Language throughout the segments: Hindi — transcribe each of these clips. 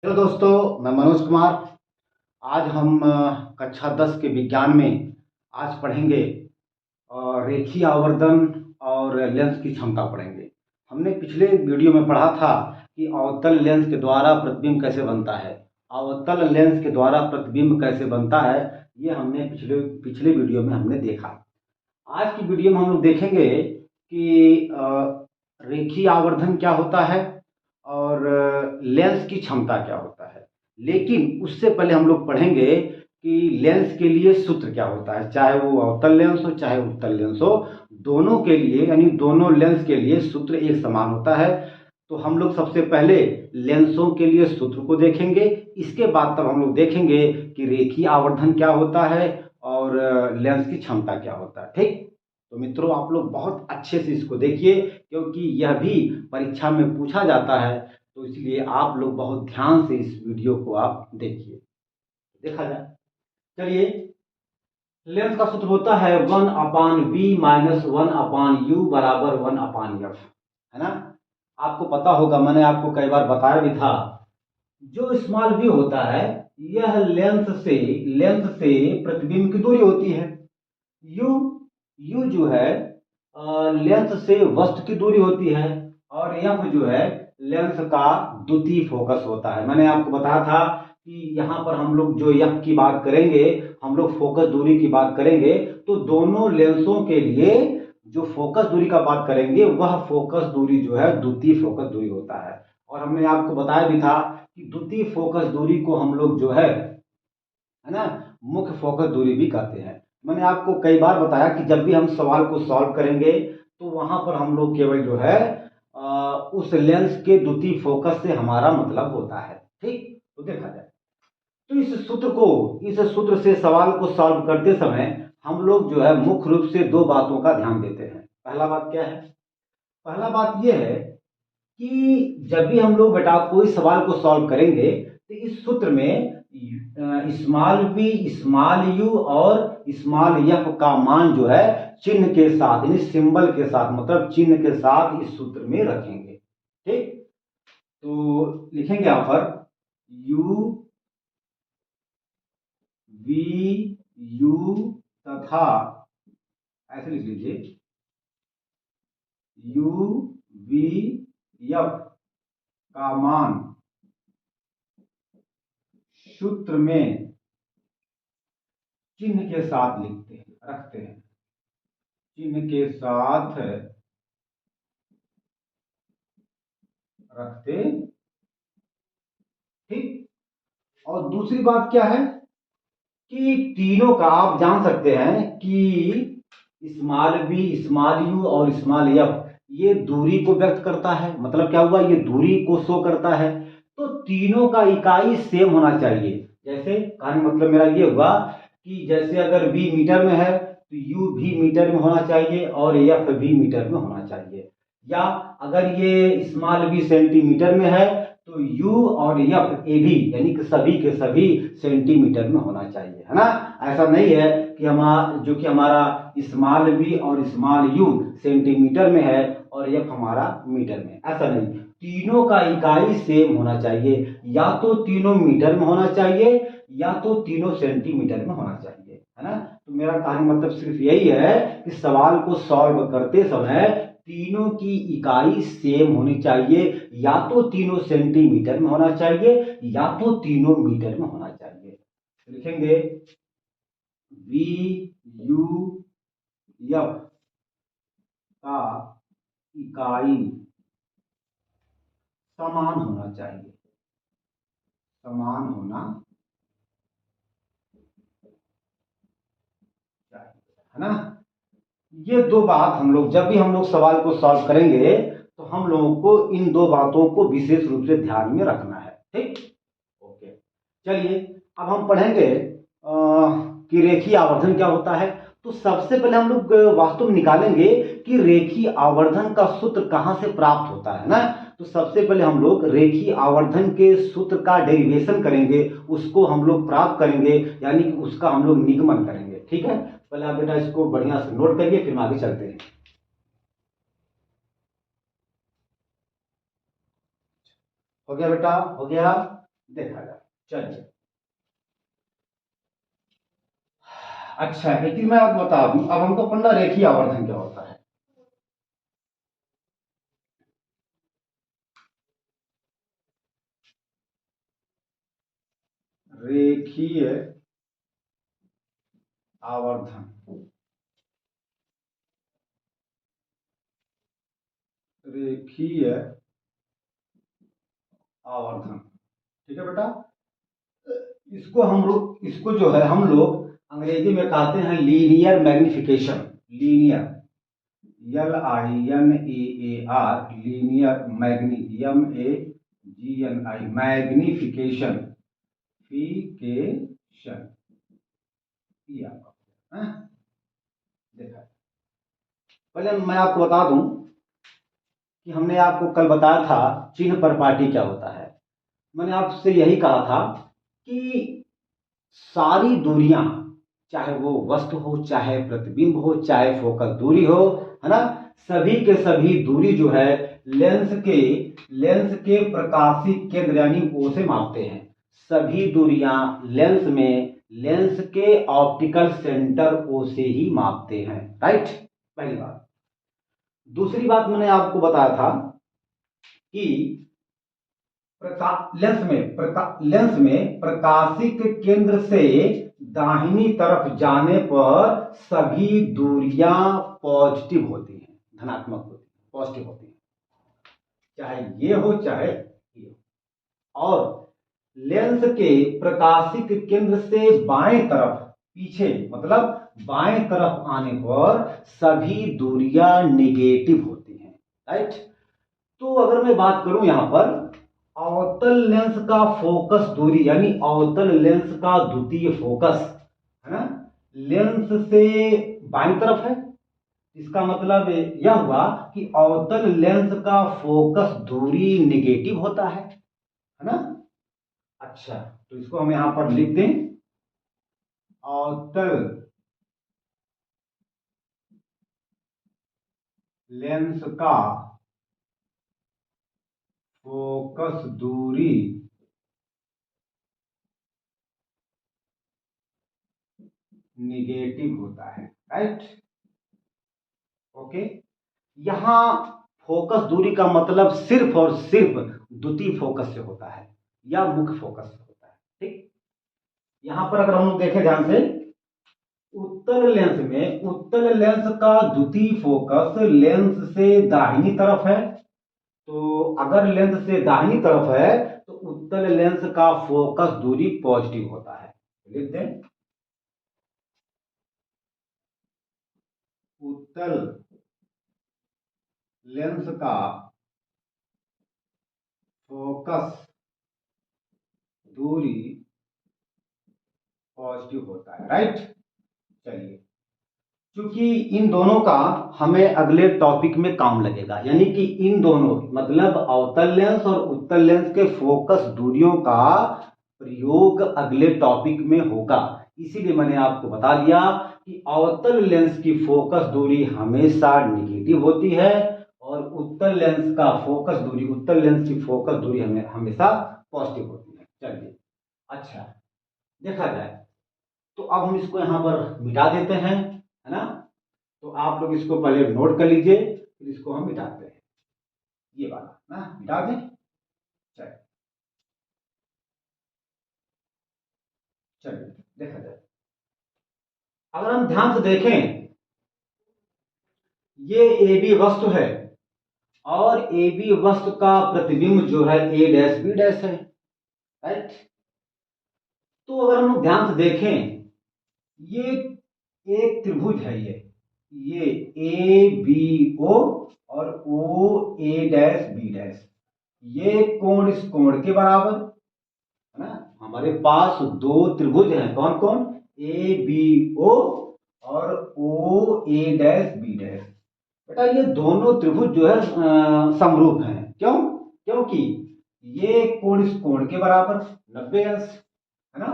हेलो दोस्तों, मैं मनोज कुमार। आज हम कक्षा 10 के विज्ञान में आज पढ़ेंगे रेखीय आवर्धन और लेंस की क्षमता पढ़ेंगे। हमने पिछले वीडियो में पढ़ा था कि अवतल लेंस के द्वारा प्रतिबिंब कैसे बनता है। अवतल लेंस के द्वारा प्रतिबिंब कैसे बनता है, ये हमने पिछले पिछले वीडियो में हमने देखा। आज की वीडियो में हम लोग देखेंगे कि रेखीय आवर्धन क्या होता है और लेंस की क्षमता क्या होता है। लेकिन उससे पहले हम लोग पढ़ेंगे कि लेंस के लिए सूत्र क्या होता है, चाहे वो अवतल लेंस हो चाहे उत्तल लेंस हो, दोनों के लिए यानी दोनों लेंस के लिए सूत्र एक समान होता है। तो हम लोग सबसे पहले लेंसों के लिए सूत्र को देखेंगे, इसके बाद तब हम लोग देखेंगे कि रेखीय आवर्धन क्या होता है और लेंस की क्षमता क्या होता है। ठीक, तो मित्रों आप लोग बहुत अच्छे से इसको देखिए, क्योंकि यह भी परीक्षा में पूछा जाता है। तो इसलिए आप लोग बहुत ध्यान से इस वीडियो को आप देखिए। देखा जाए, चलिए। लेंस का सूत्र होता है 1/v-1/u बराबर 1/f, है ना। आपको पता होगा, मैंने आपको कई बार बताया भी था। जो स्मॉल v होता है, यह लेंस से प्रतिबिंब की दूरी होती है। यू यू जो है लेंस से वस्तु की दूरी होती है, और एफ जो है लेंस का द्वितीय फोकस होता है। मैंने आपको बताया था कि यहाँ पर हम लोग जो एफ की बात करेंगे, हम लोग फोकस दूरी की बात करेंगे, तो दोनों लेंसों के लिए जो फोकस दूरी का बात करेंगे वह फोकस दूरी जो है द्वितीय फोकस दूरी होता है। और हमने आपको बताया भी था कि द्वितीय फोकस दूरी को हम लोग जो है ना, मुख्य फोकस दूरी भी कहते हैं। मैंने आपको कई बार बताया कि जब भी हम सवाल को सॉल्व करेंगे तो वहां पर हम लोग केवल जो है उस लेंस के द्वितीय फोकस से हमारा मतलब होता है। ठीक, तो देखा जाए तो इस सूत्र से सवाल को सॉल्व करते समय हम लोग जो है मुख्य रूप से दो बातों का ध्यान देते हैं। पहला बात क्या है? पहला बात यह है कि जब भी हम लोग बेटा कोई सवाल को सॉल्व करेंगे तो इस सूत्र में स्मॉल बी, स्मॉल यू और स्मॉल एफ का मान जो है चिन्ह के साथ यानी सिंबल के साथ, मतलब चिन्ह के साथ इस सूत्र में रखेंगे। ठीक, तो लिखेंगे यहां पर यू वी यू तथा ऐसे लिख लीजिए यू वी एफ का मान सूत्र में चिन्ह के साथ रखते हैं, चिन्ह के साथ रखते। ठीक, और दूसरी बात क्या है कि तीनों का आप जान सकते हैं कि स्मॉल बी, स्मॉल यू और स्मॉल एफ ये दूरी को व्यक्त करता है। मतलब क्या हुआ, ये दूरी को शो करता है। तो तीनों का इकाई सेम होना चाहिए। जैसे कहने मतलब मेरा ये हुआ कि जैसे अगर बी मीटर में है तो यू भी मीटर में होना चाहिए और एफ भी मीटर में होना चाहिए। या अगर ये स्मॉल बी सेंटीमीटर में है तो यू और एफ ए भी यानी कि सभी के सभी सेंटीमीटर में होना चाहिए, है ना। ऐसा नहीं है कि हमारा स्मॉल बी और स्मॉल यू सेंटीमीटर में है और एफ हमारा मीटर में, ऐसा नहीं। तीनों का इकाई सेम होना चाहिए, या तो तीनों मीटर में होना चाहिए या तो तीनों सेंटीमीटर में होना चाहिए, है ना। तो मेरा कहने मतलब सिर्फ यही है कि सवाल को सॉल्व करते समय तीनों की इकाई सेम होनी चाहिए, या तो तीनों सेंटीमीटर में होना चाहिए या तो तीनों मीटर में होना चाहिए। लिखेंगे वी यू एफ का इकाई समान होना चाहिए, समान होना चाहिए, है ना। ये दो बात हम लोग जब भी हम लोग सवाल को सॉल्व करेंगे तो हम लोगों को इन दो बातों को विशेष रूप से ध्यान में रखना है। ठीक, ओके। चलिए, अब हम पढ़ेंगे कि रेखीय आवर्धन क्या होता है। तो सबसे पहले हम लोग वास्तव में निकालेंगे कि रेखीय आवर्धन का सूत्र कहां से प्राप्त होता है ना। तो सबसे पहले हम लोग रेखीय आवर्धन के सूत्र का डेरिवेशन करेंगे, उसको हम लोग प्राप्त करेंगे, यानी कि उसका हम लोग निगमन करेंगे। ठीक है, पहले आप बेटा इसको बढ़िया से नोट करिए, फिर हम आगे चलते हैं। हो गया बेटा, हो गया। देखा जाए। चलिए, अच्छा एक चीज मैं आपको बता दूं, अब हमको पढ़ना रेखीय आवर्धन क्या होता है। रेखीय आवर्धन, रेखीय आवर्धन, ठीक है बेटा। इसको हम लोग, इसको जो है हम लोग अंग्रेजी में कहते हैं linear magnification. Linear, LINEAR, linear magni, MAGNI, magnification, fication, ये आपका है। देखा, पहले मैं आपको बता दूं कि हमने आपको कल बताया था चिन्ह परपाटी क्या होता है। मैंने आपसे यही कहा था कि सारी दूरियां, चाहे वो वस्तु हो, चाहे प्रतिबिंब हो, चाहे फोकस दूरी हो, है ना, सभी के सभी दूरी जो है लेंस के प्रकाशिक केंद्र यानी ओ से मापते हैं। सभी दूरियां लेंस में लेंस के ऑप्टिकल सेंटर ओ से ही मापते हैं, राइट, पहली बात। दूसरी बात मैंने आपको बताया था कि लेंस में प्रकाशिक केंद्र से दाहिनी तरफ जाने पर सभी दूरियां पॉजिटिव होती हैं, धनात्मक होती हैं, पॉजिटिव होती हैं, चाहे ये हो चाहे ये हो। और लेंस के प्रकाशिक केंद्र से बाएं तरफ, पीछे मतलब बाएं तरफ आने पर सभी दूरियां निगेटिव होती हैं, राइट। तो अगर मैं बात करूं यहां पर अवतल लेंस का फोकस दूरी यानी अवतल लेंस का द्वितीय फोकस, है ना, लेंस से बाईं तरफ है। इसका मतलब यह हुआ कि अवतल लेंस का फोकस दूरी निगेटिव होता है ना। अच्छा, तो इसको हम यहां पर लिख दें, अवतल लेंस का फोकस दूरी निगेटिव होता है, राइट, ओके। यहां फोकस दूरी का मतलब सिर्फ और सिर्फ द्वितीय फोकस से होता है या मुख्य फोकस से होता है, ठीक। यहां पर अगर हम लोग देखें ध्यान से, उत्तल लेंस का द्वितीय फोकस लेंस से दाहिनी तरफ है। तो अगर लेंस से दाहिनी तरफ है तो उत्तल लेंस का फोकस दूरी पॉजिटिव होता है। लिख दें, उत्तल लेंस का फोकस दूरी पॉजिटिव होता है, राइट। चलिए, क्योंकि इन दोनों का हमें अगले टॉपिक में काम लगेगा, यानी कि इन दोनों मतलब अवतल लेंस और उत्तल लेंस के फोकस दूरियों का प्रयोग अगले टॉपिक में होगा। इसीलिए मैंने आपको बता दिया कि अवतल लेंस की फोकस दूरी हमेशा निगेटिव होती है और उत्तल लेंस की फोकस दूरी हमें हमेशा पॉजिटिव होती है। चलिए, अच्छा, देखा जाए तो अब हम इसको यहां पर मिटा देते हैं, है ना। तो आप लोग इसको पहले नोट कर लीजिए, फिर इसको हम मिटाते हैं, ये वाला ना मिटा दें। चलिए, चलिए देखा जाए, अगर हम ध्यान से देखें, ये ए बी वस्तु है और ए बी वस्तु का प्रतिबिंब जो है ए डैश बी डैश है, राइट। तो अगर हम ध्यान से देखें, ये एक त्रिभुज है, ये ए बी ओ और ओ ए डैश बी डैश, ये कोण इस कोण के बराबर, है ना। हमारे पास दो त्रिभुज हैं, कौन कौन, ए बी ओ और ओ ए डैश बी डैश। बेटा ये दोनों त्रिभुज जो है समरूप हैं, क्यों, क्योंकि ये कोण इस कोण के बराबर 90 अंश, है ना,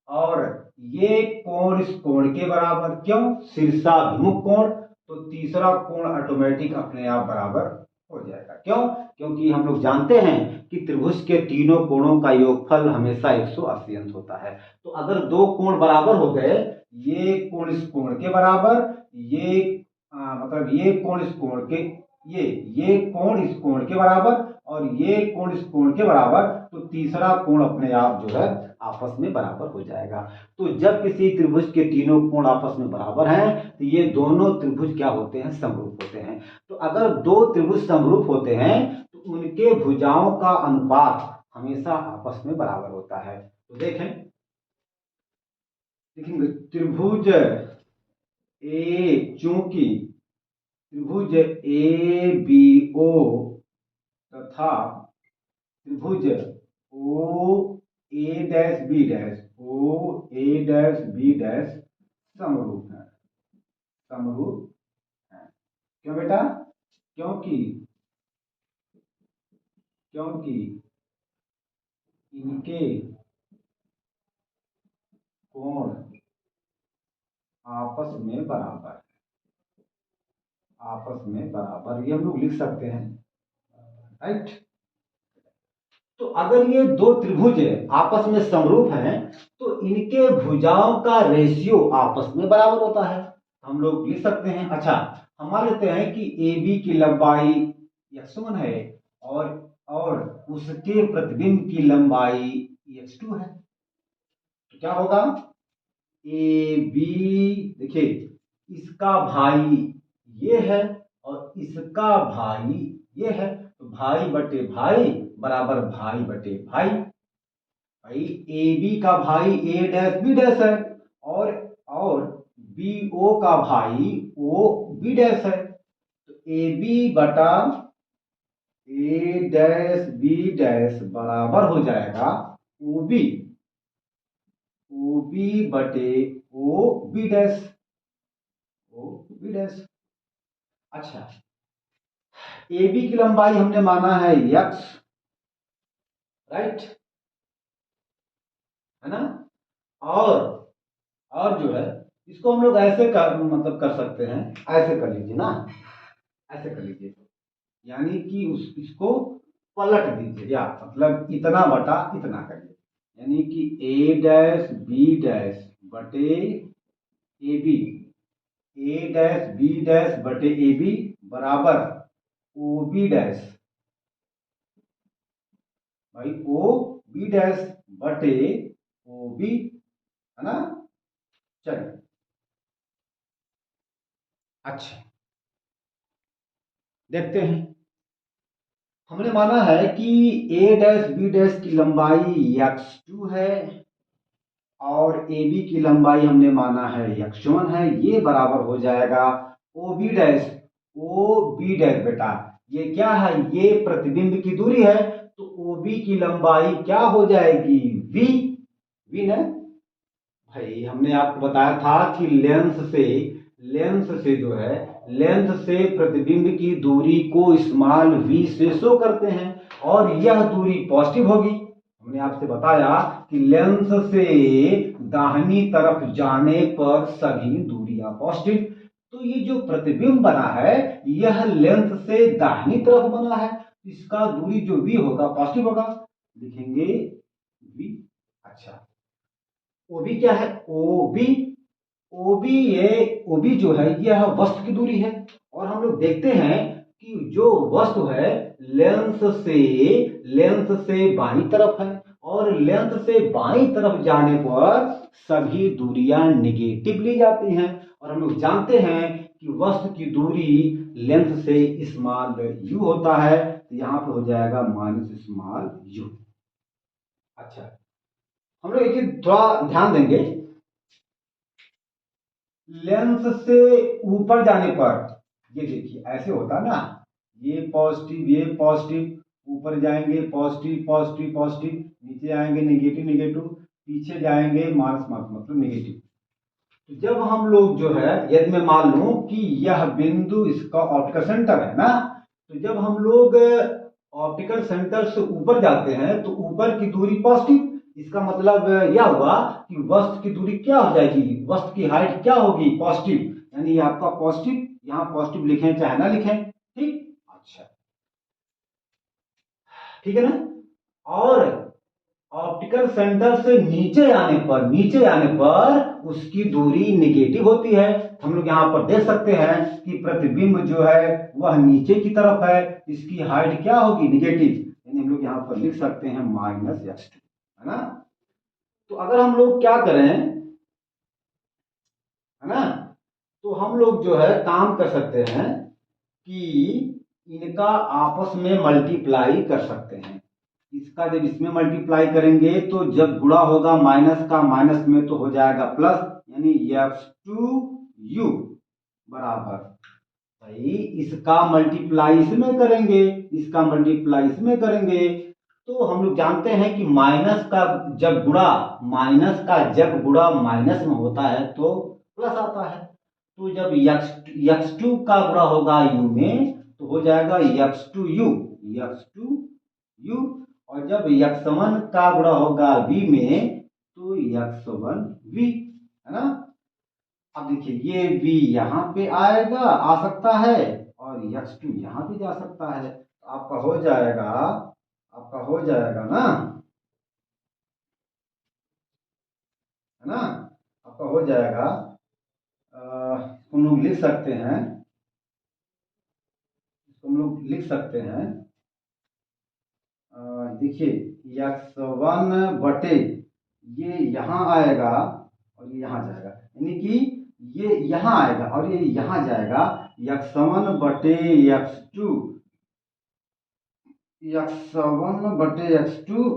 और ये कोण इस कोण के बराबर, क्यों, शीर्षाभिमुख कोण, तो तीसरा कोण ऑटोमेटिक अपने आप बराबर हो जाएगा। क्यों? क्योंकि हम लोग जानते हैं कि त्रिभुज के तीनों कोणों का योगफल हमेशा 180 अंश होता है। तो अगर दो कोण बराबर हो गए, ये कोण इस कोण के बराबर, ये मतलब ये कोण इस कोण के, ये कोण इस कोण के बराबर और ये कोण इस कोण के बराबर, तो तीसरा कोण अपने आप जो है आपस में बराबर हो जाएगा। तो जब किसी त्रिभुज के तीनों कोण आपस में बराबर हैं तो ये दोनों त्रिभुज क्या होते हैं? समरूप होते हैं। तो अगर दो त्रिभुज समरूप होते हैं तो उनके भुजाओं का अनुपात हमेशा आपस में बराबर होता है। तो देखेंगे त्रिभुज ए, चूंकि त्रिभुज ए बी ओ तथा त्रिभुज ओ ए डैश बी डैश, ओ ए डैश बी डैश समरूप है, समरूप है। क्यों बेटा? क्योंकि क्योंकि इनके कोण आपस में बराबर, आपस में बराबर, ये हम लोग लिख सकते हैं, राइट। तो अगर ये दो त्रिभुज आपस में समरूप हैं तो इनके भुजाओं का रेशियो आपस में बराबर होता है, हम लोग लिख सकते हैं। अच्छा, हम मान लेते हैं कि ए बी की लंबाई x1 है और उसके प्रतिबिंब की लंबाई x2 है, तो क्या होगा? ए बी, देखिए इसका भाई ये है और इसका भाई ये है, तो भाई बटे भाई बराबर भाई बटे भाई। भाई ए बी का भाई ए डैश बी डैश है और बी ओ का भाई ओ बी डैश है, तो ए बी बटा ए डैश बी डैश बराबर हो जाएगा ओ बी बटे O B dash, O B dash. अच्छा, ए बी की लंबाई हमने माना है x, राइट, है ना। और जो है इसको हम लोग ऐसे कर मतलब कर सकते हैं, ऐसे कर लीजिए ना, ऐसे कर लीजिए, यानी कि इसको पलट दीजिए, या मतलब इतना बटा इतना करिए, यानी कि ए डैश बी डैश बटे A B, A dash B dash बटे ए बी बराबर ओ बी डैश, भाई ओ बी डैश बटे ओ बी, है ना। चलिए, अच्छा देखते हैं। हमने माना है कि ए डैश बी डैश की लंबाई x2 है और ए बी की लंबाई हमने माना है x1 है, ये बराबर हो जाएगा O B dash, O B dash बेटा ये क्या है? ये प्रतिबिंब की दूरी है, तो ओ बी की लंबाई क्या हो जाएगी? v, v ना। भाई हमने आपको बताया था कि लेंस से जो है, लेंस से प्रतिबिंब की दूरी को स्मॉल v से शो करते हैं और यह दूरी पॉजिटिव होगी। हमने आपसे बताया कि लेंस से दाहिनी तरफ जाने पर सभी दूरियां पॉजिटिव, तो ये जो प्रतिबिंब बना है यह लेंस से दाहिनी तरफ बना है, इसका दूरी जो v होगा पॉजिटिव होगा, लिखेंगे v। अच्छा, ओबी क्या है? ओबी जो है यह वस्तु की दूरी है, और हम लोग देखते हैं कि जो वस्तु है लेंस से बाईं तरफ है और लेंस से बाईं तरफ जाने पर सभी दूरियां निगेटिव ली जाती हैं, और हम लोग जानते हैं कि वस्तु की दूरी लेंस से स्मॉल यू होता है, तो यहां पे हो जाएगा माइनस स्मॉल यू। अच्छा, हम लोग एक चीज थोड़ा ध्यान देंगे, लेंस से ऊपर जाने पर ये देखिए ऐसे होता है ना, ये पॉजिटिव, ऊपर जाएंगे पॉजिटिव पॉजिटिव पॉजिटिव, नीचे आएंगे नेगेटिव नेगेटिव, पीछे जाएंगे माइनस माइनस मतलब नेगेटिव। तो जब हम लोग जो है, यदि मैं मान लूं कि यह बिंदु इसका ऑप्टिकल सेंटर है ना, तो जब हम लोग ऑप्टिकल सेंटर से ऊपर जाते हैं तो ऊपर की दूरी पॉजिटिव, इसका मतलब यह हुआ कि वस्तु की दूरी क्या हो जाएगी? वस्तु की हाइट क्या होगी? पॉजिटिव, यानी आपका पॉजिटिव, यहाँ पॉजिटिव लिखें चाहे ना लिखें, ठीक। अच्छा, ठीक है ना। और ऑप्टिकल सेंटर से नीचे आने पर उसकी दूरी निगेटिव होती है। हम लोग यहाँ पर देख सकते हैं कि प्रतिबिंब जो है वह नीचे की तरफ है, इसकी हाइट क्या होगी, निगेटिव, यानी हम लोग यहाँ पर लिख सकते हैं -x2, है ना। तो अगर हम लोग क्या करें, है ना, तो हम लोग जो है काम कर सकते हैं कि इनका आपस में मल्टीप्लाई कर सकते हैं। इसका जब इसमें मल्टीप्लाई करेंगे तो जब गुणा होगा माइनस का माइनस में तो हो जाएगा प्लस, यानी x2u बराबर, भाई इसका मल्टीप्लाई इसमें करेंगे, इसका मल्टीप्लाई इसमें करेंगे, तो हम लोग जानते हैं कि माइनस का जब गुणा माइनस में होता है तो प्लस आता है। तो जब x2 का गुणा होगा u में तो हो जाएगा x2u, और जब x1 का गुणा होगा v में तो x1v, है ना। अब देखिए ये v यहाँ पे आएगा, आ सकता है, और x2 यहाँ पे जा सकता है, तो आपका हो जाएगा ना, है ना, आपका हो जाएगा। हम लोग लिख सकते हैं, देखिए x1 बटे ये यहाँ आएगा और ये यहाँ जाएगा, यानी कि ये यहाँ आएगा और ये यहाँ जाएगा, x1 बटे x2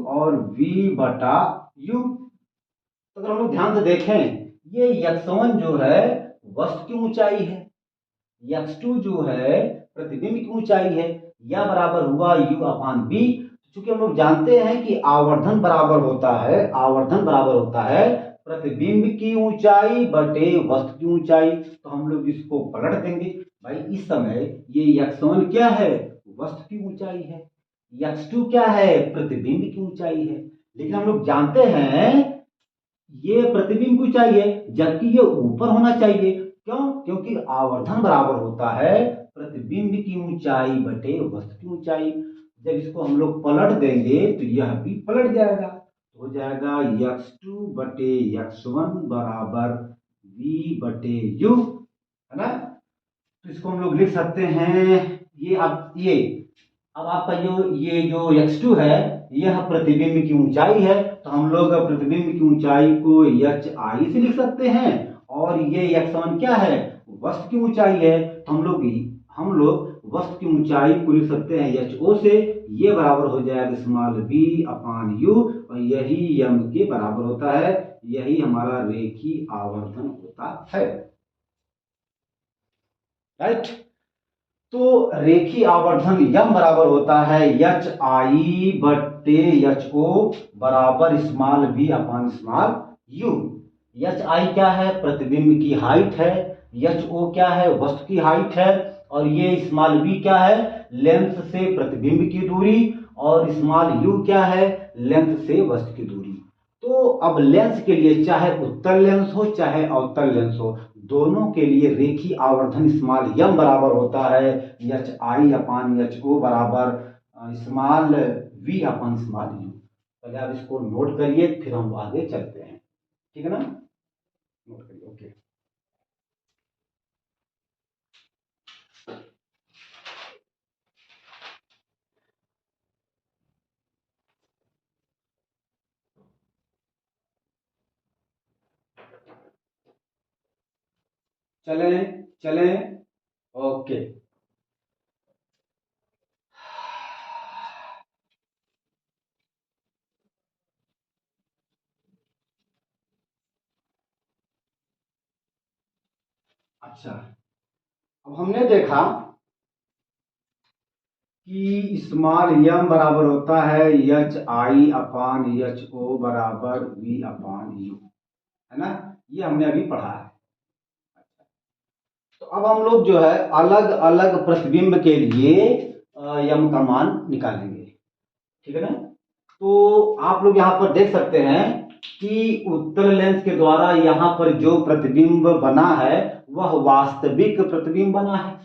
और v बटा u। तो अगर हम लोग ध्यान से देखें, ये x1 जो है वस्तु की ऊंचाई है, x2 जो है प्रतिबिंब की ऊंचाई है, या बराबर हुआ u अपान v। चूंकि हम लोग जानते हैं कि आवर्धन बराबर होता है प्रतिबिंब की ऊंचाई बटे वस्तु की ऊंचाई, तो हम लोग इसको पलट देंगे। भाई इस समय ये x1 क्या है, वस्तु की ऊंचाई है, x2 क्या है, प्रतिबिंब की ऊंचाई है, लेकिन हम लोग जानते हैं ये प्रतिबिंब की ऊंचाई है जबकि ये ऊपर होना चाहिए। क्यों? क्योंकि आवर्धन बराबर होता है प्रतिबिंब की ऊंचाई बटे वस्तु की ऊंचाई। जब इसको हम लोग पलट देंगे तो यह भी पलट जाएगा, तो हो जाएगा x2 बटे x1 बराबर v बटे u, है ना। तो इसको हम लोग लिख सकते हैं, अब आपका ये जो x2 है यह प्रतिबिंब की ऊंचाई है, तो हम लोग प्रतिबिंब की ऊंचाई को hi से लिख सकते हैं, और ये x1 क्या है, वस्तु की ऊंचाई है, तो हम लोग वस्तु की ऊंचाई को लिख सकते हैं ho से। ये बराबर हो जाएगा स्मॉल v अपान u, और यही m के बराबर होता है, यही हमारा रेखीय आवर्धन होता है, राइट। तो रेखीय आवर्धन यम बराबर होता है hi बटे ho बराबर स्मॉल v अपान स्मॉल u। hi क्या है, प्रतिबिंब की हाइट है, ho क्या है, वस्तु की हाइट है, और ये स्मॉल v क्या है, लेंथ से प्रतिबिंब की दूरी, और स्मॉल u क्या है, लेंथ से वस्तु की दूरी। तो अब लेंस के लिए चाहे उत्तल लेंस हो चाहे अवतल लेंस हो, दोनों के लिए रेखीय आवर्धन स्मॉल यम बराबर होता है hi अपान ho बराबर स्मॉल v अपान स्मॉल u। पहले आप इसको नोट करिए, फिर हम आगे चलते हैं, ठीक है ना, नोट करिए, ओके। चलें, ओके। अच्छा, अब हमने देखा कि स्मॉल यम बराबर होता है hi अपान ho बराबर v अपान u, है ना, ये हमने अभी पढ़ा है। तो अब हम लोग जो है अलग अलग प्रतिबिंब के लिए यम का मान निकालेंगे, ठीक है ना। तो आप लोग यहाँ पर देख सकते हैं कि उत्तल लेंस के द्वारा यहाँ पर जो प्रतिबिंब बना है वह वास्तविक प्रतिबिंब बना है,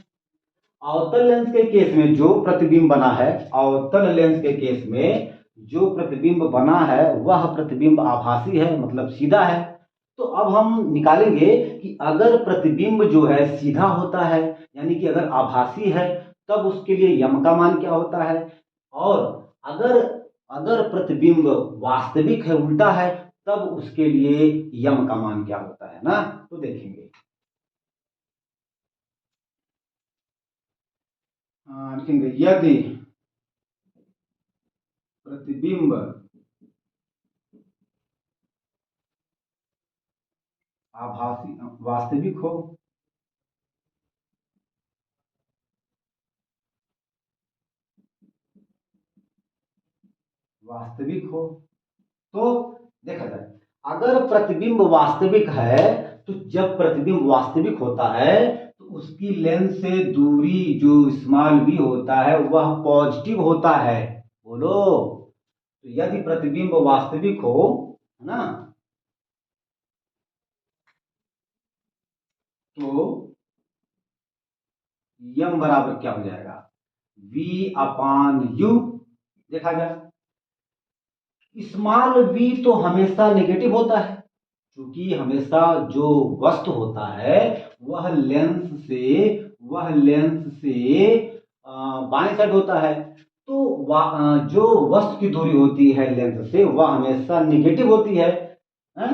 अवतल लेंस के केस में जो प्रतिबिंब बना है, अवतल लेंस के केस में जो प्रतिबिंब बना है वह प्रतिबिंब आभासी है, मतलब सीधा है। तो अब हम निकालेंगे कि अगर प्रतिबिंब जो है सीधा होता है, यानी कि अगर आभासी है, तब उसके लिए यम का मान क्या होता है, और अगर अगर प्रतिबिंब वास्तविक है, उल्टा है, तब उसके लिए यम का मान क्या होता है ना। तो देखेंगे, लिखेंगे यदि प्रतिबिंब आभासी वास्तविक हो, वास्तविक हो, तो देखा जाए अगर प्रतिबिंब वास्तविक है, तो जब प्रतिबिंब वास्तविक होता है तो उसकी लेंस से दूरी जो स्मॉल v होता है वह पॉजिटिव होता है। बोलो, तो यदि प्रतिबिंब वास्तविक हो, है ना, तो यम बराबर क्या हो जाएगा, v अपान यू। देखा जाए स्मॉल v तो हमेशा नेगेटिव होता है, क्योंकि हमेशा जो वस्तु होता है वह लेंस से बाएं साइड होता है। तो जो वस्तु की दूरी होती है लेंस से वह हमेशा नेगेटिव होती है, हैं?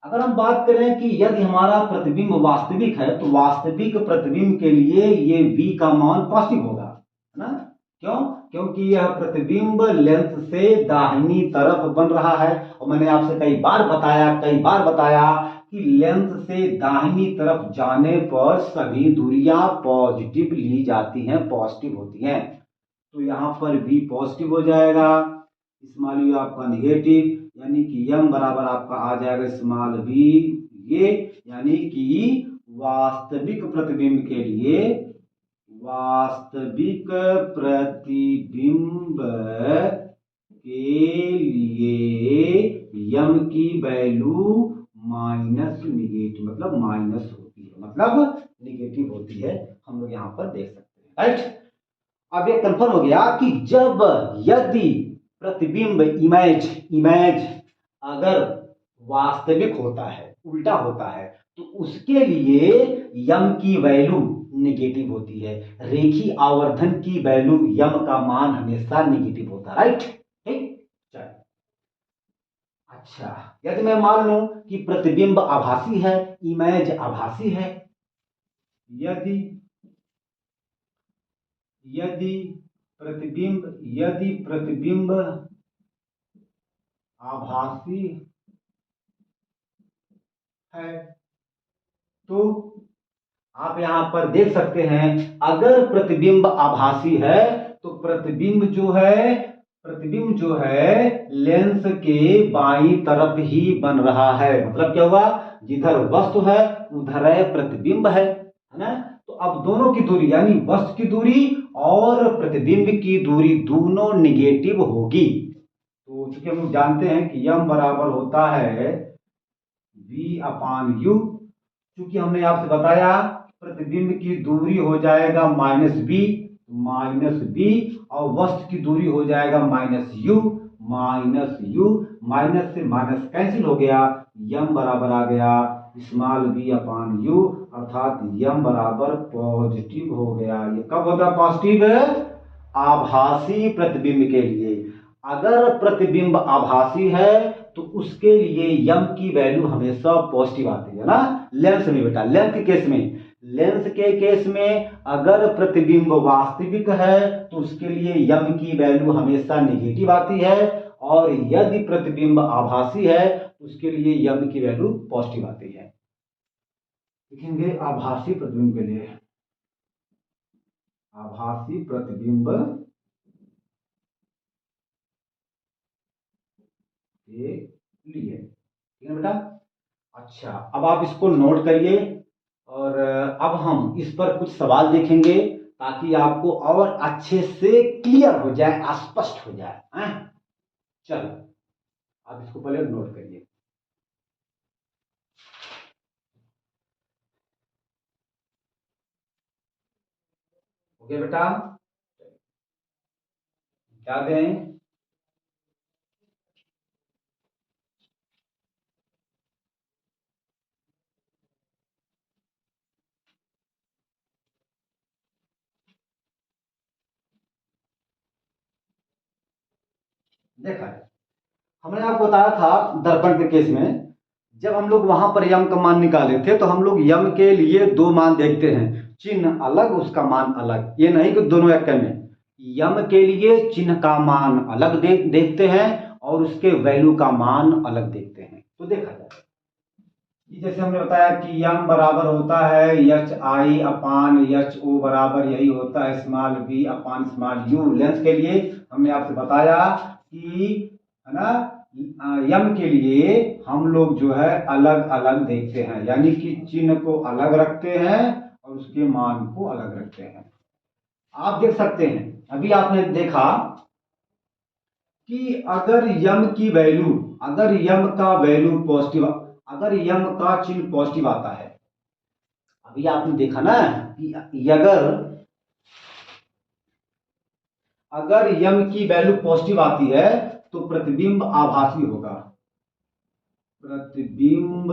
अगर हम बात करें कि यदि हमारा प्रतिबिंब वास्तविक है, तो वास्तविक प्रतिबिंब के लिए ये v का मान पॉजिटिव होगा, है ना। क्यों? क्योंकि यह प्रतिबिंब लेंस से दाहिनी तरफ बन रहा है, और मैंने आपसे कई बार बताया कि लेंस से दाहिनी तरफ जाने पर सभी दूरियां पॉजिटिव ली जाती हैं, पॉजिटिव होती हैं। तो यहां पर भी पॉजिटिव हो जाएगा, स्मॉल यू आपका निगेटिव, यानी कि यम बराबर आपका आ जाएगा स्मॉल वी ये, यानी कि वास्तविक प्रतिबिंब के लिए, वास्तविक प्रतिबिंब के लिए यम की वैल्यू माइनस निगेटिव, मतलब माइनस होती है, मतलब निगेटिव होती है, हम लोग यहां पर देख सकते हैं, राइट। अब ये कंफर्म हो गया कि जब यदि प्रतिबिंब इमेज इमेज अगर वास्तविक होता है, उल्टा होता है, तो उसके लिए यम की वैल्यू निगेटिव होती है। रेखी आवर्धन की वैल्यू यम का मान हमेशा निगेटिव होता है, राइट। ठीक, चलिए। अच्छा, यदि मैं मान लूं कि प्रतिबिंब आभासी है, इमेज आभासी है, यदि यदि प्रतिबिंब आभासी है, तो आप यहां पर देख सकते हैं अगर प्रतिबिंब आभासी है तो प्रतिबिंब जो है लेंस के बाईं तरफ ही बन रहा है। मतलब क्या हुआ, जिधर वस्तु है उधर प्रतिबिंब है ना। तो अब दोनों की दूरी, यानी वस्तु की दूरी और प्रतिबिंब की दूरी दोनों निगेटिव होगी। तो चूंकि हम लोग जानते हैं कि यम बराबर होता है v अपान यू, क्योंकि हमने आपसे बताया प्रतिबिंब की दूरी हो जाएगा माइनस बी, और वस्तु की दूरी हो जाएगा माइनस यू, माइनस से माइनस कैंसिल हो गया, यम बराबर आ गया स्मॉल v अपान यू, अर्थात यम बराबर पॉजिटिव हो गया। ये कब होता है पॉजिटिव, आभासी प्रतिबिंब के लिए। अगर प्रतिबिंब आभासी है तो उसके लिए यम की वैल्यू हमेशा पॉजिटिव आती है ना। लेंस में बेटा, लेंस के केस में अगर प्रतिबिंब वास्तविक है तो उसके लिए यम की वैल्यू हमेशा नेगेटिव आती है, और यदि प्रतिबिंब आभासी है तो उसके लिए यम की वैल्यू पॉजिटिव आती है। लिखेंगे आभासी प्रतिबिंब के लिए, आभासी प्रतिबिंब के लिए, ठीक है बेटा। अच्छा, अब आप इसको नोट करिए, और अब हम इस पर कुछ सवाल देखेंगे ताकि आपको और अच्छे से क्लियर हो जाए, स्पष्ट हो जाए, हैं? चलो, आप इसको पहले नोट करिए। ओके बेटा, क्या दें? देखा है, हमने आपको बताया था दर्पण के केस में, जब हम लोग वहां पर यम का मान निकाले थे तो हम लोग यम के लिए दो मान देखते हैं, चिन्ह अलग उसका मान अलग, ये नहीं कि दोनों एक में। यम के लिए चिन्ह का मान अलग देखते हैं और उसके वैल्यू का मान अलग देखते हैं। तो देखा जाए कि जैसे हमने बताया कि यम बराबर होता है H I upon H O, बराबर यही होता है small V upon small you. Lens के लिए हमने आपसे बताया कि, है ना, यम के लिए हम लोग जो है अलग अलग देखते हैं, यानी कि चिन्ह को अलग रखते हैं और उसके मान को अलग रखते हैं। आप देख सकते हैं, अभी आपने देखा कि अगर यम की वैल्यू, अगर यम का वैल्यू पॉजिटिव, अगर यम का चिन्ह पॉजिटिव आता है, अभी आपने देखा ना कि अगर यम की वैल्यू पॉजिटिव आती है तो प्रतिबिंब आभासी होगा, प्रतिबिंब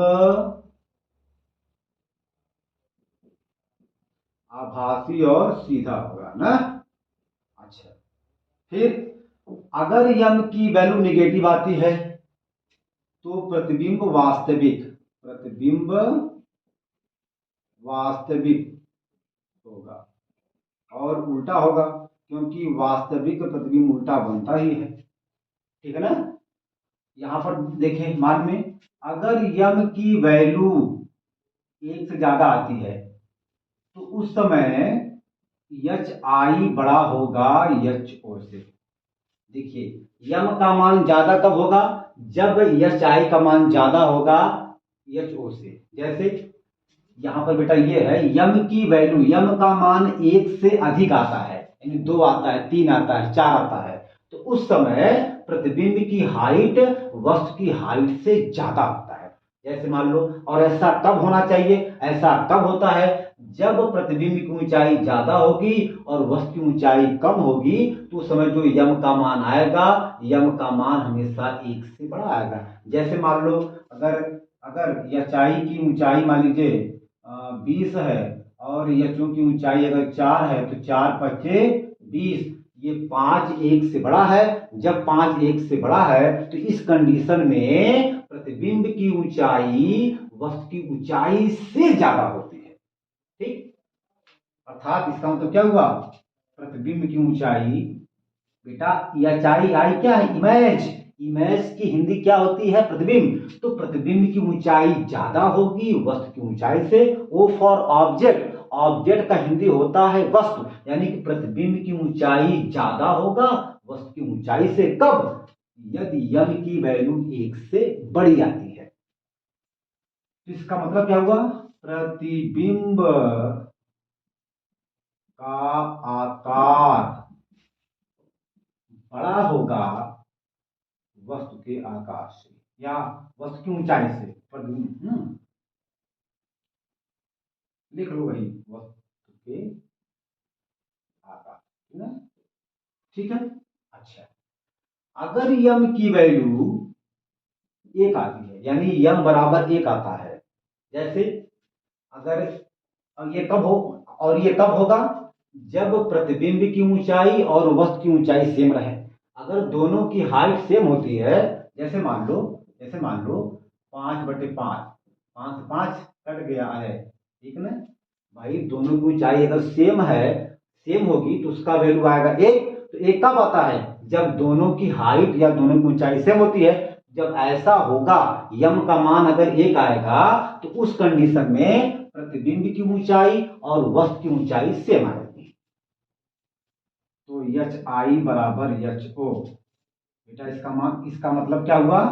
आभासी और सीधा होगा ना। अच्छा, फिर अगर यम की वैल्यू निगेटिव आती है तो प्रतिबिंब वास्तविक, प्रतिबिंब वास्तविक होगा और उल्टा होगा, क्योंकि वास्तविक प्रतिबिंब उल्टा बनता ही है, ठीक है ना। यहां पर देखें मान में, अगर यम की वैल्यू एक से ज्यादा आती है तो उस समय एच आई बड़ा होगा एच ओ से। देखिए यम का मान ज्यादा कब होगा? जब एच आई का मान ज्यादा होगा एच ओ से। जैसे यहां पर बेटा ये है, यम की वैल्यू, यम का मान एक से अधिक आता है, यानी दो आता है, तीन आता है, चार आता है, तो उस समय प्रतिबिंब की हाइट वस्तु की हाइट से ज्यादा होता है। जैसे मान लो, और ऐसा कब होना चाहिए? ऐसा कब होता है? जब प्रतिबिंब की ऊंचाई ज्यादा होगी और वस्तु की ऊंचाई कम होगी, तो उस समय जो यम का मान आएगा, यम का मान हमेशा एक से बड़ा आएगा। जैसे मान लो, अगर अगर एचआई की ऊंचाई मान लीजिए 20 है और एचओ की ऊंचाई अगर 4 है तो 4 पच्चे 20, ये 5 1 से बड़ा है। जब 5 1 से बड़ा है तो इस कंडीशन में प्रतिबिंब की ऊंचाई वस्तु की ऊंचाई से ज्यादा होती है, ठीक। अर्थात इसका मतलब क्या हुआ? प्रतिबिंब की ऊंचाई, बेटा एचआई आई क्या है? इमेज, इमेज की हिंदी क्या होती है? प्रतिबिंब। तो प्रतिबिंब की ऊंचाई ज्यादा होगी वस्तु की ऊंचाई से। ओ फॉर ऑब्जेक्ट, ऑब्जेक्ट का हिंदी होता है वस्तु, यानी कि प्रतिबिंब की ऊंचाई ज्यादा होगा वस्तु की ऊंचाई से। कब? यदि यम की वैल्यू एक से बड़ी आती है। तो इसका मतलब क्या हुआ? प्रतिबिंब का आकार बड़ा होगा वस्तु के आकार से या वस्तु की ऊंचाई से। लिख लो वही, वस्तु के आकार, है ना, ठीक है। अच्छा, अगर यम की वैल्यू एक आती है, यानी यम बराबर एक आता है, जैसे अगर, और ये कब हो, और ये कब होगा? जब प्रतिबिंब की ऊंचाई और वस्तु की ऊंचाई सेम रहे। अगर दोनों की हाइट सेम होती है, जैसे मान लो, 5/5, 5 से 5 कट गया है, ठीक ना भाई। दोनों की ऊंचाई अगर सेम है, सेम होगी तो उसका वैल्यू आएगा एक। तो एक कब आता है? जब दोनों की हाइट या दोनों की ऊंचाई सेम होती है। जब ऐसा होगा, यम का मान अगर एक आएगा, तो उस कंडीशन में प्रतिबिंब की ऊंचाई और वस्तु की ऊंचाई सेम आएगी। तो एच आई बराबर एच ओ, बेटा इसका मतलब क्या हुआ?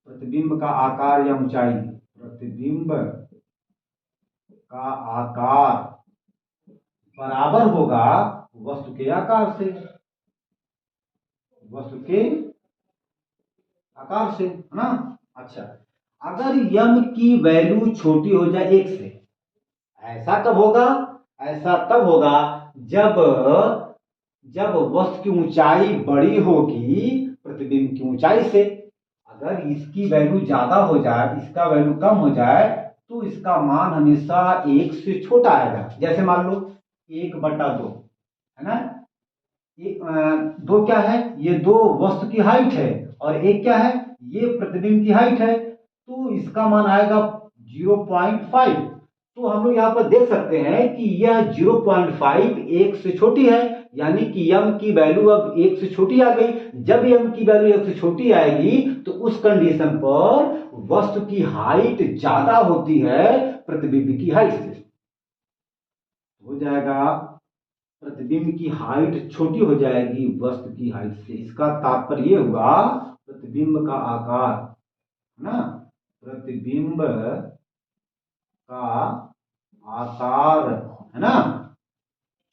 प्रतिबिंब का आकार या ऊंचाई, प्रतिबिंब का आकार बराबर होगा वस्तु के आकार से, वस्तु के आकार से, है ना। अच्छा, अगर यम की वैल्यू छोटी हो जाए एक से, ऐसा कब होगा? ऐसा तब होगा जब जब वस्तु की ऊंचाई बड़ी होगी प्रतिबिंब की ऊंचाई से। अगर इसकी वैल्यू ज्यादा हो जाए, इसका वैल्यू कम हो जाए, तो इसका मान हमेशा 1 से छोटा आएगा। जैसे मान लो 1/2 है ना। दो क्या है, ये दो वस्तु की हाइट है, और एक क्या है, ये प्रतिबिंब की हाइट है, तो इसका मान आएगा 0.5। तो हम लोग यहाँ पर देख सकते हैं कि यह 0.5 1 से छोटी है, यानी कि m की वैल्यू अब 1 से छोटी आ गई। जब m की वैल्यू 1 से छोटी आएगी तो उस कंडीशन पर वस्तु की हाइट ज्यादा होती है प्रतिबिंब की हाइट से। हो जाएगा प्रतिबिंब की हाइट छोटी हो जाएगी वस्तु की हाइट से। इसका तात्पर्य यह हुआ प्रतिबिंब का आकार, है ना, प्रतिबिंब का आकार, है ना,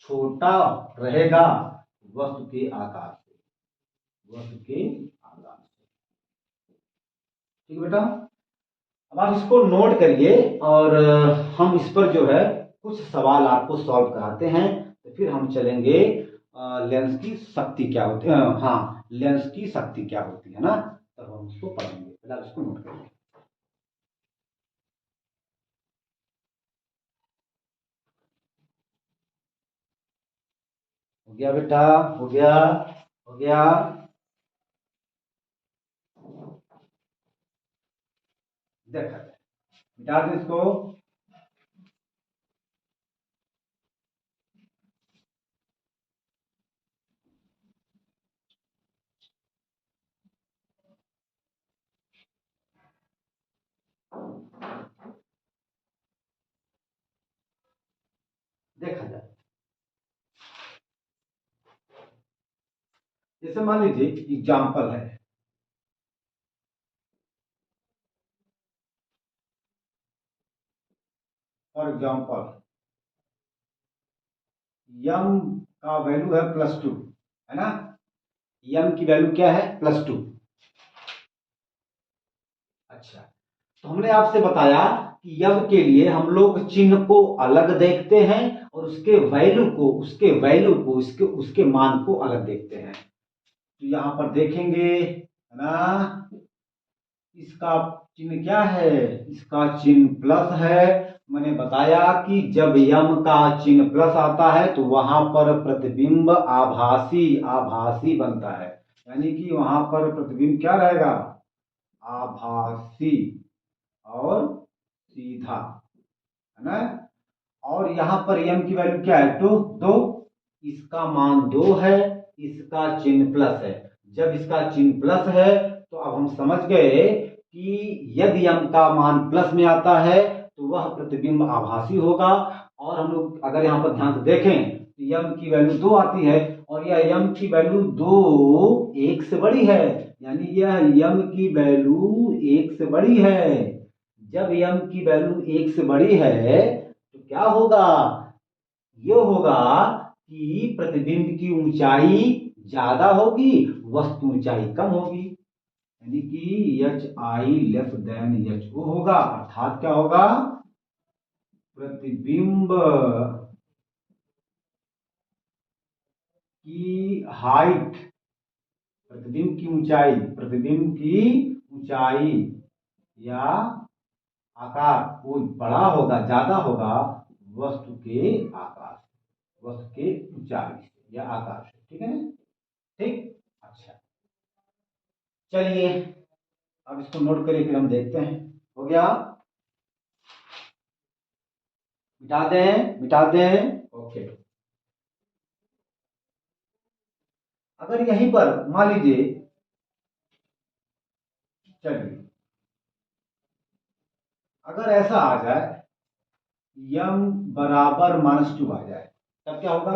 छोटा रहेगा वस्तु के आकार से, वस्तु के आकार से। ठीक है बेटा, अब आप इसको नोट करिए और हम इस पर जो है कुछ सवाल आपको सॉल्व कराते हैं, तो फिर हम चलेंगे लेंस की शक्ति क्या होती है, हाँ लेंस की शक्ति क्या होती है ना, तब हम उसको पढ़ेंगे। पहले आप इसको नोट करिए। हो गया बेटा, हो गया, हो गया। देखा जाए, मिटा दो इसको। देखा जाए, जैसे मान लीजिए एग्जाम्पल है, फॉर एग्जाम्पल यम का वैल्यू है +2, है ना। यम की वैल्यू क्या है, +2। अच्छा, तो हमने आपसे बताया कि यम के लिए हम लोग चिन्ह को अलग देखते हैं और उसके उसके मान को अलग देखते हैं। तो यहां पर देखेंगे, है ना, इसका चिन्ह क्या है, इसका चिन्ह प्लस है। मैंने बताया कि जब यम का चिन्ह प्लस आता है तो वहां पर प्रतिबिंब आभासी आभासी बनता है, यानी कि वहां पर प्रतिबिंब क्या रहेगा, आभासी और सीधा, है ना। और यहां पर यम की वैल्यू क्या है, 2, इसका मान 2 है, इसका चिन्ह प्लस है। जब इसका चिन्ह प्लस है तो अब हम समझ गए कि यदि यम का मान प्लस में आता है तो वह प्रतिबिंब आभासी होगा। और हम लोग अगर यहाँ पर ध्यान से देखें तो यम की वैल्यू 2 आती है, और यह यम की वैल्यू 2 1 से बड़ी है, यानी यह यम की वैल्यू 1 से बड़ी है। जब यम की वैल्यू 1 से बड़ी है तो क्या होगा, ये होगा कि प्रतिबिंब की ऊंचाई ज्यादा होगी, वस्तु ऊंचाई कम होगी, यानी कि HI HO होगा। अर्थात क्या होगा, प्रतिबिंब की हाइट, प्रतिबिंब की ऊंचाई या आकार वो बड़ा होगा, ज्यादा होगा वस्तु के आकार से, वस्तु के ऊंचाई से या आकार से। ठीक है ना, ठीक। अच्छा, चलिए अब इसको नोट करिए, फिर हम देखते हैं। हो गया, मिटा दें, मिटा दें, ओके। अगर यहीं पर मान लीजिए, चलिए अगर ऐसा आ जाए यम बराबर -2 आ जाए, तब क्या होगा,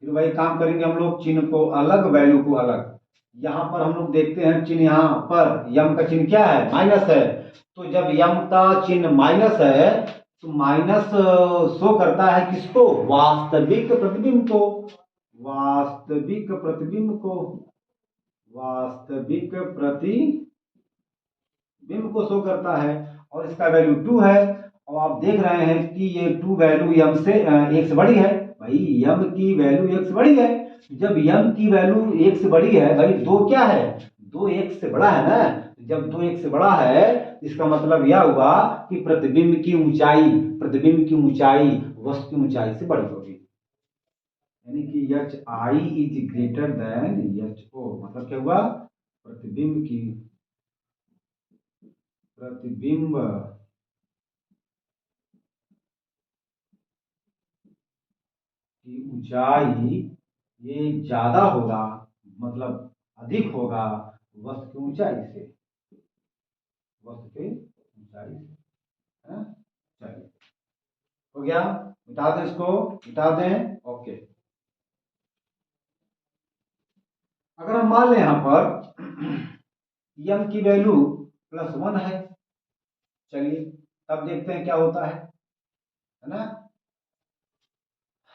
फिर वही काम करेंगे हम लोग, चिन्ह को अलग वैल्यू को अलग। यहां पर हम लोग देखते हैं चिन्ह, यहां पर यम का चिन्ह क्या है, माइनस है। तो जब यम का चिन्ह माइनस है तो माइनस शो करता है किसको, वास्तविक प्रतिबिंब को, वास्तविक प्रतिबिंब को, वास्तविक प्रतिबिंब को शो करता है। और इसका वैल्यू 2 है, और आप देख रहे हैं कि ये 2 वैल्यू यम से 1 से बड़ी है, भाई m की वैल्यू 1 से बड़ी है। जब m की वैल्यू 1 से बड़ी है भाई, 2 क्या है, 2 1 से बड़ा है ना। जब 2 1 से बड़ा है इसका मतलब यह हुआ कि प्रतिबिंब की ऊंचाई वस्तु की ऊंचाई से बड़ी होगी। यानी कि H I is greater than H O, मतलब क्या हुआ, प्रतिबिंब की ऊंचाई ये ज्यादा होगा, मतलब अधिक होगा वस्तु की ऊंचाई से, है ना। चलिए हो गया, मिटा दें इसको, मिटा दें। ओके, अगर हम मान लें यहां पर m की वैल्यू +1 है, चलिए तब देखते हैं क्या होता है ना।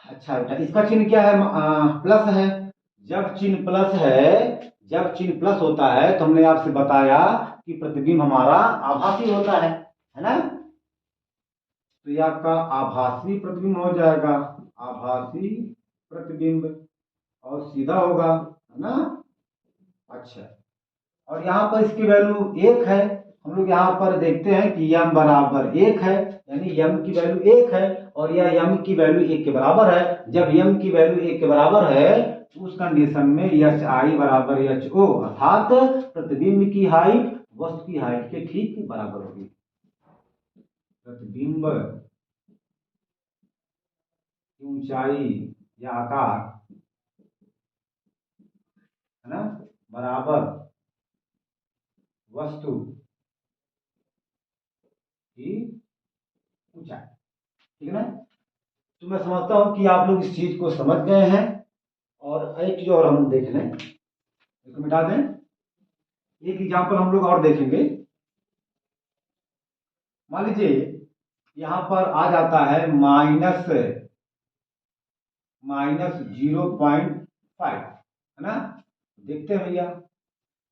अच्छा बेटा, इसका चिन्ह क्या है, प्लस है। जब चिन्ह प्लस है, जब चिन्ह प्लस होता है तो हमने आपसे बताया कि प्रतिबिंब हमारा आभासी होता है ना। तो ये आपका आभासी प्रतिबिंब हो जाएगा, आभासी प्रतिबिंब, और सीधा होगा, है ना। अच्छा, और यहाँ पर इसकी वैल्यू 1 है। हम लोग यहाँ पर देखते हैं कि m बराबर 1 है, यानी m की वैल्यू 1 है और यह m की वैल्यू 1 के बराबर है। जब m की वैल्यू 1 के बराबर है तो उस कंडीशन में एच आई बराबर एच ओ, अर्थात प्रतिबिंब की हाइट वस्तु की हाइट के ठीक बराबर होगी। प्रतिबिंब की ऊंचाई या आकार, है ना, बराबर वस्तु की ऊंचाई, ठीक है ना। तो मैं समझता हूं कि आप लोग इस चीज को समझ गए हैं। और एक चीज और हम देख लें, इसको मिटा दें। एक एग्जाम्पल हम लोग और देखेंगे। मान लीजिए यहां पर आ जाता है -0.5, है ना। देखते हैं भैया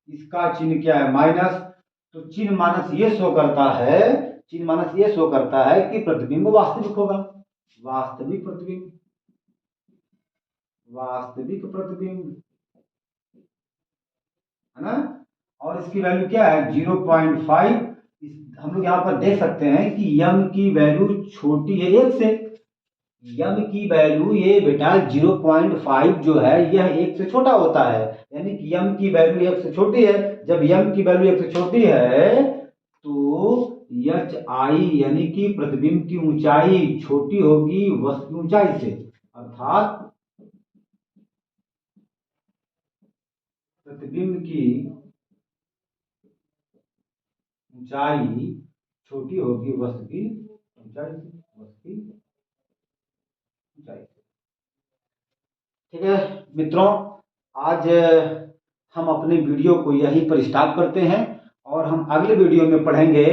इसका चिन्ह क्या है, माइनस। तो चिन्ह माइनस ये शो करता है, चिन्ह माइनस ये शो करता है कि प्रतिबिंब वास्तविक होगा, वास्तविक प्रतिबिंब, वास्तविक प्रतिबिंब, है ना। और इसकी वैल्यू क्या है, 0.5। हम लोग यहाँ पर देख सकते हैं कि m की वैल्यू छोटी है 1 से। m की वैल्यू ये बेटा 0.5 जो है यह 1 से छोटा होता है, यानी कि m की वैल्यू 1 से छोटी है। जब m की वैल्यू 1 से छोटी है तो एच आई यानी कि प्रतिबिंब की ऊंचाई छोटी होगी वस्तु की ऊंचाई से, अर्थात प्रतिबिंब की ऊंचाई छोटी होगी वस्तु की ऊंचाई से, वस्तु की ऊंचाई से। ठीक है मित्रों, आज हम अपने वीडियो को यहीं पर स्टॉप करते हैं और हम अगले वीडियो में पढ़ेंगे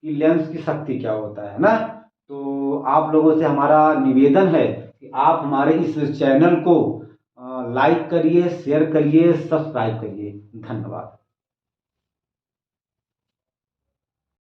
कि लेंस की शक्ति क्या होता है ना। तो आप लोगों से हमारा निवेदन है कि आप हमारे इस चैनल को लाइक करिए, शेयर करिए, सब्सक्राइब करिए। धन्यवाद।